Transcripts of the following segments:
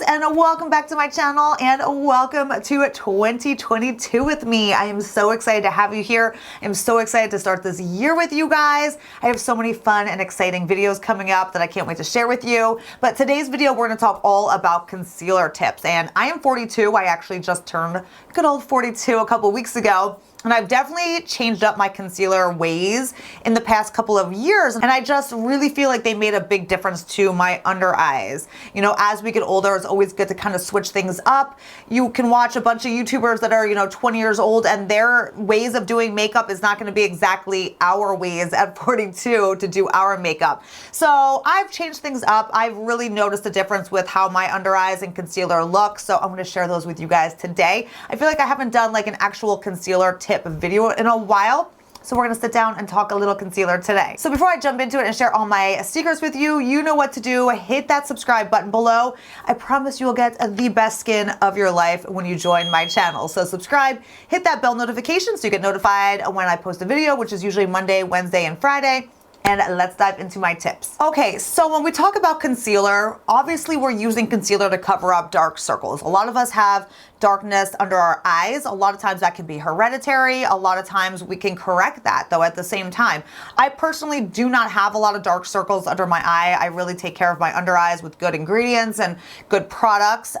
and welcome back to my channel and welcome to 2022 with me. I am so excited to have you here. I'm so excited to start this year with you guys. I have so many fun and exciting videos coming up that I can't wait to share with you. But today's video, we're going to talk all about concealer tips. And I am 42. I actually just turned good old 42 a couple weeks ago. And I've definitely changed up my concealer ways in the past couple of years. And I just really feel like they made a big difference to my under eyes. You know, as we get older, it's always good to kind of switch things up. You can watch a bunch of YouTubers that are, 20 years old and their ways of doing makeup is not going to be exactly our ways at 42 to do our makeup. So I've changed things up. I've really noticed a difference with how my under eyes and concealer look. So I'm going to share those with you guys today. I feel like I haven't done like an actual concealer tip video in a while. So we're going to sit down and talk a little concealer today. So before I jump into it and share all my secrets with you, you know what to do. Hit that subscribe button below. I promise you will get the best skin of your life when you join my channel. So subscribe, hit that bell notification so you get notified when I post a video, which is usually Monday, Wednesday, and Friday. And let's dive into my tips. Okay, so when we talk about concealer, obviously we're using concealer to cover up dark circles. A lot of us have darkness under our eyes. A lot of times that can be hereditary. A lot of times we can correct that though at the same time. I personally do not have a lot of dark circles under my eye. I really take care of my under eyes with good ingredients and good products.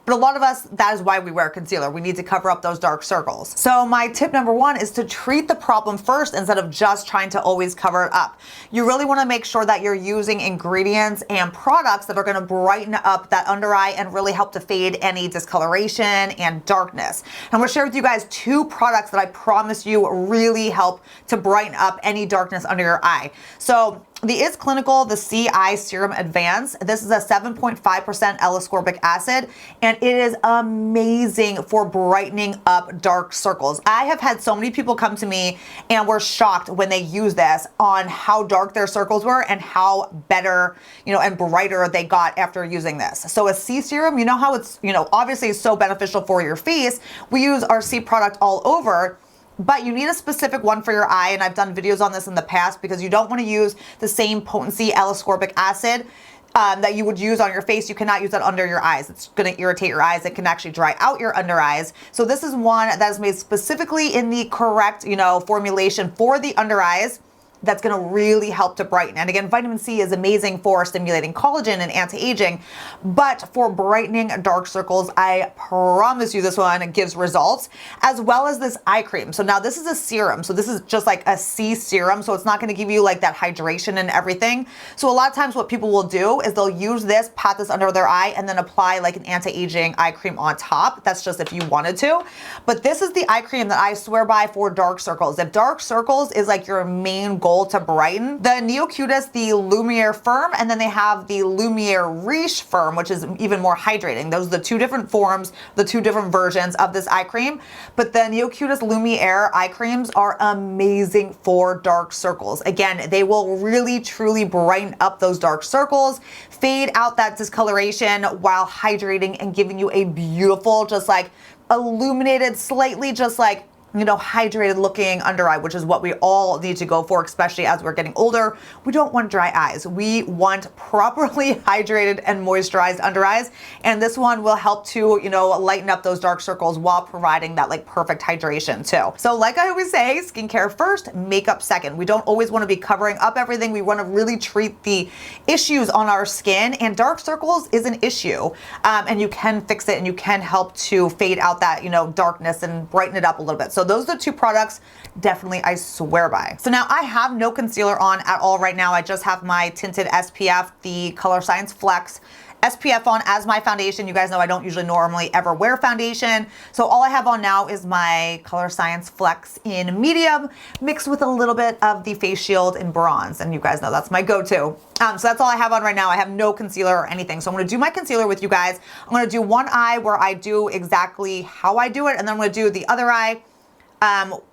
But a lot of us, that is why we wear concealer. We need to cover up those dark circles. So my tip number one is to treat the problem first instead of just trying to always cover it up. You really want to make sure that you're using ingredients and products that are going to brighten up that under eye and really help to fade any discoloration and darkness. I'm going to share with you guys two products that I promise you really help to brighten up any darkness under your eye. So the Is Clinical, the CI Serum Advance. This is a 7.5% L-ascorbic acid, and it is amazing for brightening up dark circles. I have had so many people come to me and were shocked when they use this on how dark their circles were and how better, and brighter they got after using this. So a C serum, you know how it's, obviously is so beneficial for your face. We use our C product all over. But you need a specific one for your eye, and I've done videos on this in the past because you don't want to use the same potency L-ascorbic acid that you would use on your face. You cannot use that under your eyes. It's going to irritate your eyes. It can actually dry out your under eyes. So this is one that is made specifically in the correct, formulation for the under eyes. That's going to really help to brighten. And again, vitamin C is amazing for stimulating collagen and anti-aging, but for brightening dark circles, I promise you this one gives results, as well as this eye cream. So now this is a serum. So this is just like a C serum. So it's not going to give you like that hydration and everything. So a lot of times what people will do is they'll use this, pat this under their eye, and then apply like an anti-aging eye cream on top. That's just if you wanted to. But this is the eye cream that I swear by for dark circles. If dark circles is like your main goal to brighten, the Neocutis, the Lumiere Firm, and then they have the Lumiere Riche Firm, which is even more hydrating. Those are the two different forms, the two different versions of this eye cream. But the Neocutis Lumiere eye creams are amazing for dark circles. Again, they will really truly brighten up those dark circles, fade out that discoloration while hydrating and giving you a beautiful, just like illuminated, slightly just like hydrated looking under eye, which is what we all need to go for, especially as we're getting older. We don't want dry eyes. We want properly hydrated and moisturized under eyes. And this one will help to, lighten up those dark circles while providing that like perfect hydration too. So like I always say, skincare first, makeup second. We don't always want to be covering up everything. We want to really treat the issues on our skin, and dark circles is an issue. And you can fix it and you can help to fade out that, darkness and brighten it up a little bit. So those are the two products definitely I swear by. So now I have no concealer on at all right now. I just have my tinted SPF, the Color Science Flex SPF on as my foundation. You guys know I don't usually normally ever wear foundation. So all I have on now is my Color Science Flex in medium mixed with a little bit of the Face Shield in bronze. And you guys know that's my go-to. So that's all I have on right now. I have no concealer or anything. So I'm going to do my concealer with you guys. I'm going to do one eye where I do exactly how I do it. And then I'm going to do the other eye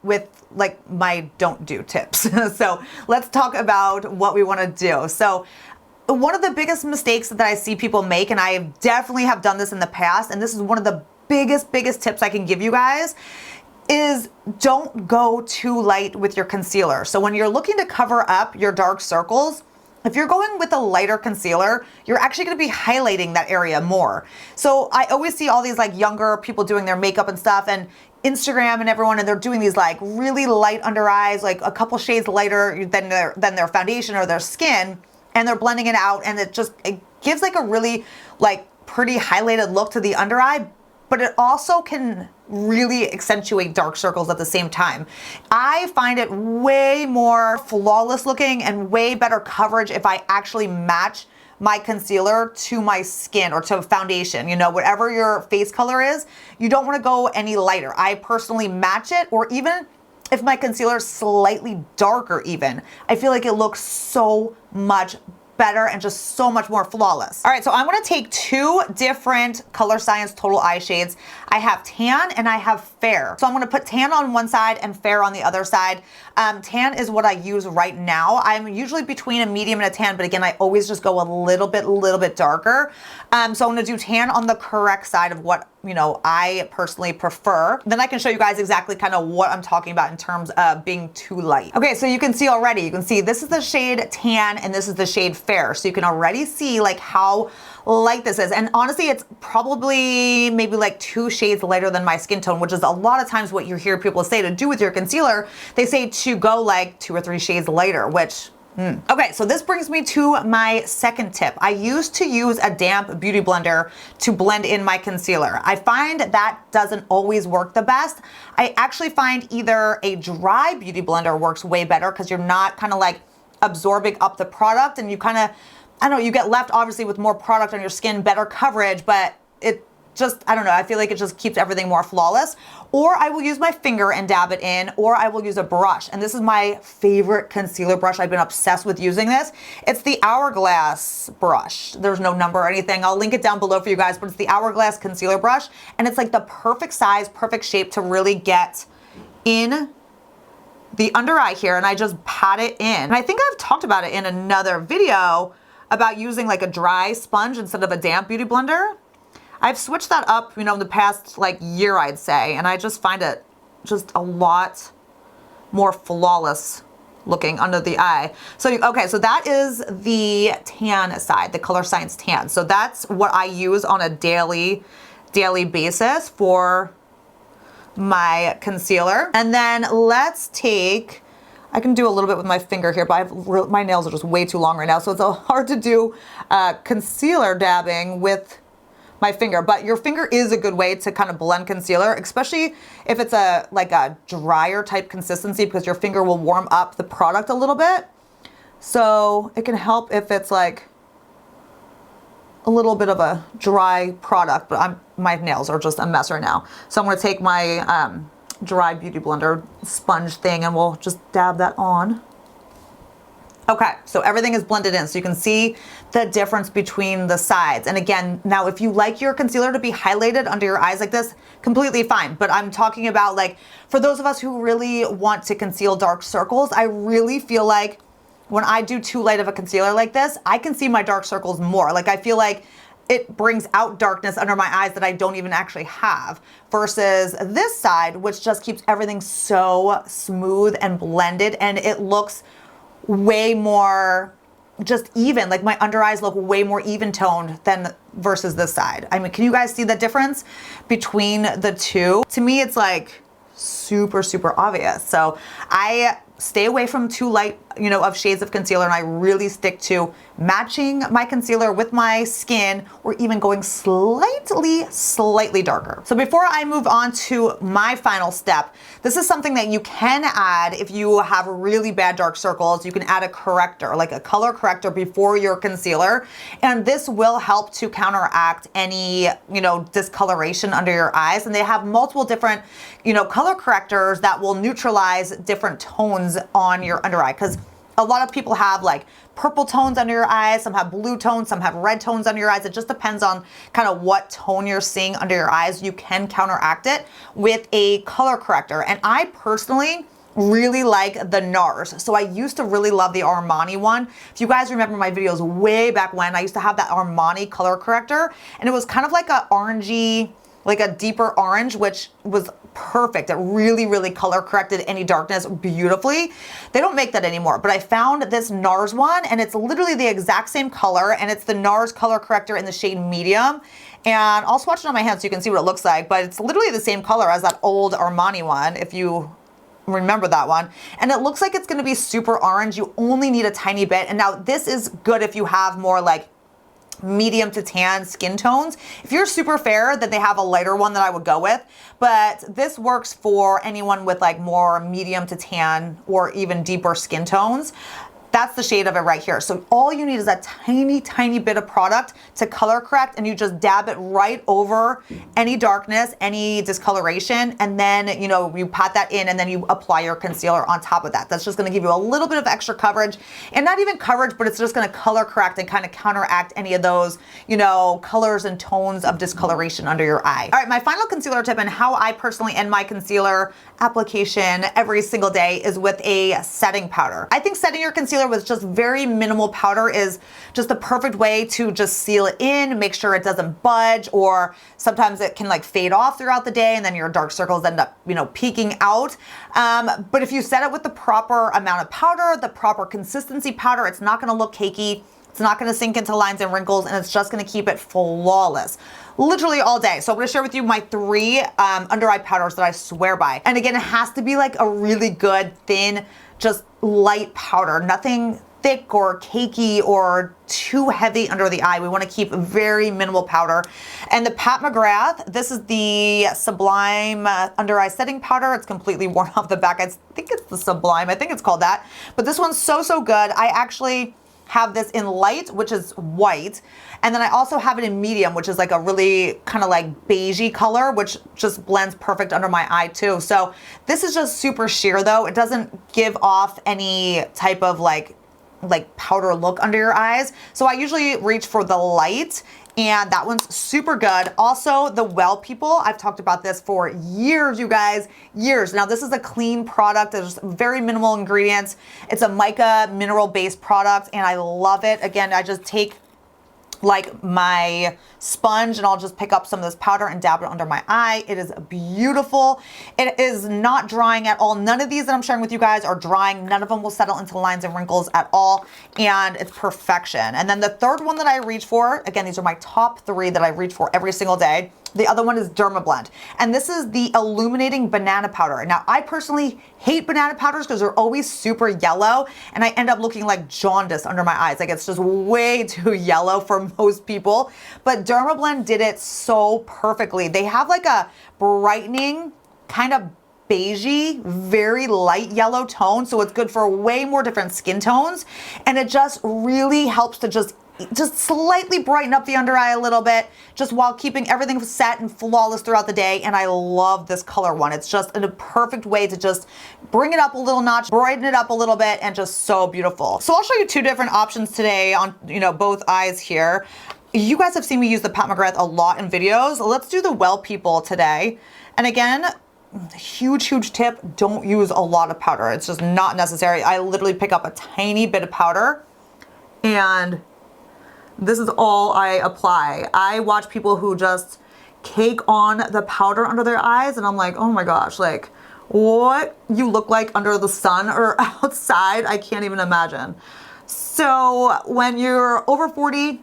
with like my don't do tips. So let's talk about what we want to do. So one of the biggest mistakes that I see people make, and I definitely have done this in the past, and this is one of the biggest tips I can give you guys, is don't go too light with your concealer. So when you're looking to cover up your dark circles, if you're going with a lighter concealer, you're actually going to be highlighting that area more. So I always see all these like younger people doing their makeup and stuff, and Instagram and everyone, and they're doing these like really light under eyes, like a couple shades lighter than their foundation or their skin, and they're blending it out, and it gives like a really like pretty highlighted look to the under eye, but it also can really accentuate dark circles at the same time. I find it way more flawless looking and way better coverage if I actually match my concealer to my skin or to foundation, you know, whatever your face color is, you don't want to go any lighter. I personally match it, or even if my concealer is slightly darker even, I feel like it looks so much better and just so much more flawless. All right, so I'm gonna take two different Color Science Total Eye shades. I have tan and I have fair. So I'm gonna put tan on one side and fair on the other side. Tan is what I use right now. I'm usually between a medium and a tan, but again, I always just go a little bit darker. So I'm gonna do tan on the correct side of what, you know, I personally prefer. Then I can show you guys exactly kind of what I'm talking about in terms of being too light. Okay, so you can see already, you can see this is the shade tan and this is the shade fair. So you can already see like how light this is. And honestly, it's probably maybe like 2 shades lighter than my skin tone, which is a lot of times what you hear people say to do with your concealer. They say to go like 2 or 3 shades lighter, which Okay, so this brings me to my second tip. I used to use a damp beauty blender to blend in my concealer. I find that doesn't always work the best. I actually find either a dry beauty blender works way better because you're not kind of like absorbing up the product, and you kind of, I don't know, you get left obviously with more product on your skin, better coverage, but it just, I don't know, I feel like it just keeps everything more flawless. Or I will use my finger and dab it in, or I will use a brush. And this is my favorite concealer brush. I've been obsessed with using this. It's the Hourglass brush. There's no number or anything. I'll link it down below for you guys, but it's the Hourglass concealer brush. And it's like the perfect size, perfect shape to really get in the under eye here. And I just pat it in. And I think I've talked about it in another video about using like a dry sponge instead of a damp beauty blender. I've switched that up, you know, in the past like year, I'd say, and I just find it just a lot more flawless looking under the eye. So, okay, so that is the tan side, the Color Science tan. So that's what I use on a daily basis for my concealer. And then let's take, I can do a little bit with my finger here, but my nails are just way too long right now, so it's hard to do concealer dabbing with my finger. But your finger is a good way to kind of blend concealer, especially if it's like a drier type consistency, because your finger will warm up the product a little bit. So it can help if it's like a little bit of a dry product, but my nails are just a mess right now. So I'm gonna take my dry beauty blender sponge thing and we'll just dab that on. Okay, so everything is blended in, so you can see the difference between the sides. And again, now if you like your concealer to be highlighted under your eyes like this, completely fine. But I'm talking about like, for those of us who really want to conceal dark circles, I really feel like when I do too light of a concealer like this, I can see my dark circles more. Like I feel like it brings out darkness under my eyes that I don't even actually have, versus this side, which just keeps everything so smooth and blended, and it looks way more just even, like my under eyes look way more even toned than versus this side. I mean, can you guys see the difference between the two? To me, it's like super obvious. So I stay away from too light, you know, of shades of concealer, and I really stick to matching my concealer with my skin, or even going slightly darker. So before I move on to my final step, this is something that you can add if you have really bad dark circles. You can add a corrector, like a color corrector before your concealer, and this will help to counteract any, you know, discoloration under your eyes. And they have multiple different, you know, color correctors that will neutralize different tones on your under eye, because a lot of people have like purple tones under your eyes, some have blue tones, some have red tones under your eyes. It just depends on kind of what tone you're seeing under your eyes. You can counteract it with a color corrector. And I personally really like the NARS. So I used to really love the Armani one. If you guys remember my videos way back when, I used to have that Armani color corrector, and it was kind of like a orangey, like a deeper orange, which was perfect. It really, really color corrected any darkness beautifully. They don't make that anymore, but I found this NARS one and it's literally the exact same color, and it's the NARS color corrector in the shade medium. And I'll swatch it on my hand so you can see what it looks like, but it's literally the same color as that old Armani one, if you remember that one. And it looks like it's gonna be super orange. You only need a tiny bit. And now this is good if you have more like medium to tan skin tones. If you're super fair, then they have a lighter one that I would go with, but this works for anyone with like more medium to tan or even deeper skin tones. That's the shade of it right here. So all you need is a tiny, tiny bit of product to color correct, and you just dab it right over any darkness, any discoloration, and then, you know, you pat that in and then you apply your concealer on top of that. That's just gonna give you a little bit of extra coverage, and not even coverage, but it's just gonna color correct and kind of counteract any of those, you know, colors and tones of discoloration under your eye. All right, my final concealer tip and how I personally end my concealer application every single day is with a setting powder. I think setting your concealer with just very minimal powder is just the perfect way to just seal it in, make sure it doesn't budge, or sometimes it can like fade off throughout the day and then your dark circles end up, you know, peeking out. But if you set it with the proper amount of powder, the proper consistency powder, it's not gonna look cakey. It's not gonna sink into lines and wrinkles, and it's just gonna keep it flawless, literally all day. So I'm gonna share with you my 3 under eye powders that I swear by. And again, it has to be like a really good, thin, just light powder, nothing thick or cakey or too heavy under the eye. We wanna keep very minimal powder. And the Pat McGrath, this is the Sublime under eye setting powder. It's completely worn off the back. I think it's the Sublime, I think it's called that. But this one's so, so good. I actually have this in light, which is white, and then I also have it in medium, which is like a really kind of like beigey color, which just blends perfect under my eye too. So this is just super sheer though. It doesn't give off any type of like powder look under your eyes. So I usually reach for the light, and that one's super good. Also, the Well People, I've talked about this for years, you guys, years. Now this is a clean product. There's very minimal ingredients. It's a mica mineral-based product, and I love it. Again, I just take like my sponge and I'll just pick up some of this powder and dab it under my eye. It is beautiful. It is not drying at all. None of these that I'm sharing with you guys are drying. None of them will settle into lines and wrinkles at all, and it's perfection. And then the third one that I reach for, again, these are my top 3 that I reach for every single day. The other one is Dermablend, and this is the Illuminating Banana Powder. Now, I personally hate banana powders because they're always super yellow, and I end up looking like jaundice under my eyes. Like, it's just way too yellow for most people, but Dermablend did it so perfectly. They have like a brightening, kind of beigey, very light yellow tone, so it's good for way more different skin tones, and it just really helps to just slightly brighten up the under eye a little bit, just while keeping everything set and flawless throughout the day. And I love this color one. It's just a perfect way to just bring it up a little notch, brighten it up a little bit, and just so beautiful. So I'll show you 2 different options today on, you know, both eyes here. You guys have seen me use the Pat McGrath a lot in videos. Let's do the Well People today. And again, huge tip, don't use a lot of powder. It's just not necessary. I literally pick up a tiny bit of powder, and this is all I apply. I watch people who just cake on the powder under their eyes, and I'm like, oh my gosh, like what you look like under the sun or outside, I can't even imagine. So when you're over 40,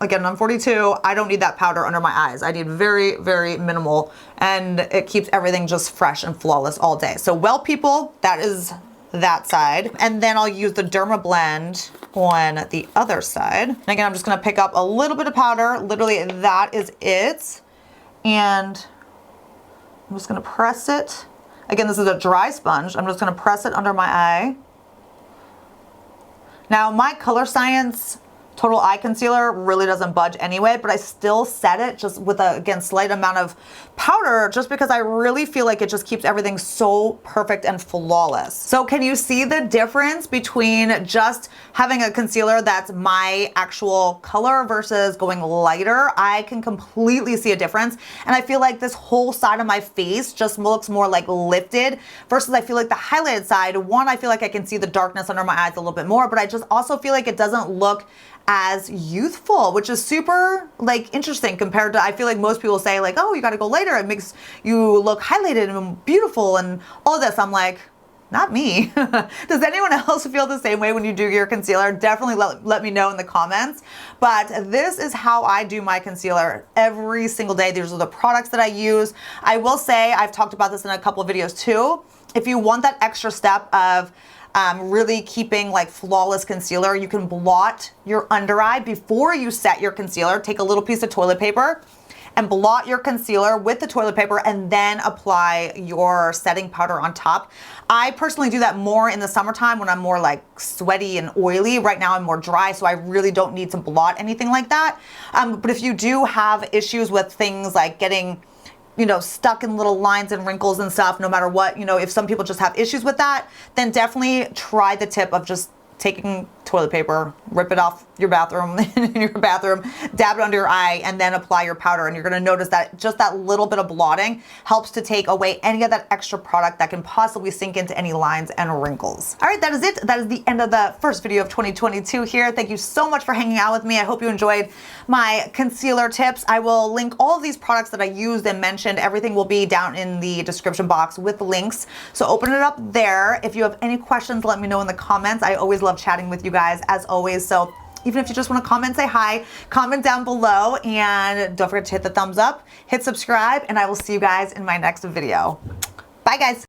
again, I'm 42, I don't need that powder under my eyes. I need very, very minimal, and it keeps everything just fresh and flawless all day. So Well People, that is that side. And then I'll use the Dermablend on the other side. And again, I'm just gonna pick up a little bit of powder. Literally, that is it. And I'm just gonna press it. Again, this is a dry sponge. I'm just gonna press it under my eye. Now, my Color Science Total Eye Concealer really doesn't budge anyway, but I still set it just with a, again, slight amount of powder, just because I really feel like it just keeps everything so perfect and flawless. So can you see the difference between just having a concealer that's my actual color versus going lighter? I can completely see a difference. And I feel like this whole side of my face just looks more like lifted, versus I feel like the highlighted side, one, I feel like I can see the darkness under my eyes a little bit more, but I just also feel like it doesn't look as youthful, which is super like interesting compared to, I feel like most people say like, oh, you got to go lighter. It makes you look highlighted and beautiful and all this. I'm like, not me. Does anyone else feel the same way when you do your concealer? Definitely let me know in the comments. But this is how I do my concealer every single day. These are the products that I use. I will say, I've talked about this in a couple of videos too. If you want that extra step of really keeping like flawless concealer, you can blot your under eye before you set your concealer. Take a little piece of toilet paper and blot your concealer with the toilet paper and then apply your setting powder on top. I personally do that more in the summertime when I'm more like sweaty and oily. Right now I'm more dry, so I really don't need to blot anything like that. But if you do have issues with things like getting, you know, stuck in little lines and wrinkles and stuff, no matter what, you know, if some people just have issues with that, then definitely try the tip of just taking toilet paper, rip it off your bathroom, dab it under your eye, and then apply your powder. And you're gonna notice that just that little bit of blotting helps to take away any of that extra product that can possibly sink into any lines and wrinkles. All right, that is it. That is the end of the first video of 2022 here. Thank you so much for hanging out with me. I hope you enjoyed my concealer tips. I will link all of these products that I used and mentioned. Everything will be down in the description box with links. So open it up there. If you have any questions, let me know in the comments. I always love chatting with you guys as always. So even if you just want to comment, say hi, comment down below, and don't forget to hit the thumbs up, hit subscribe, and I will see you guys in my next video. Bye guys.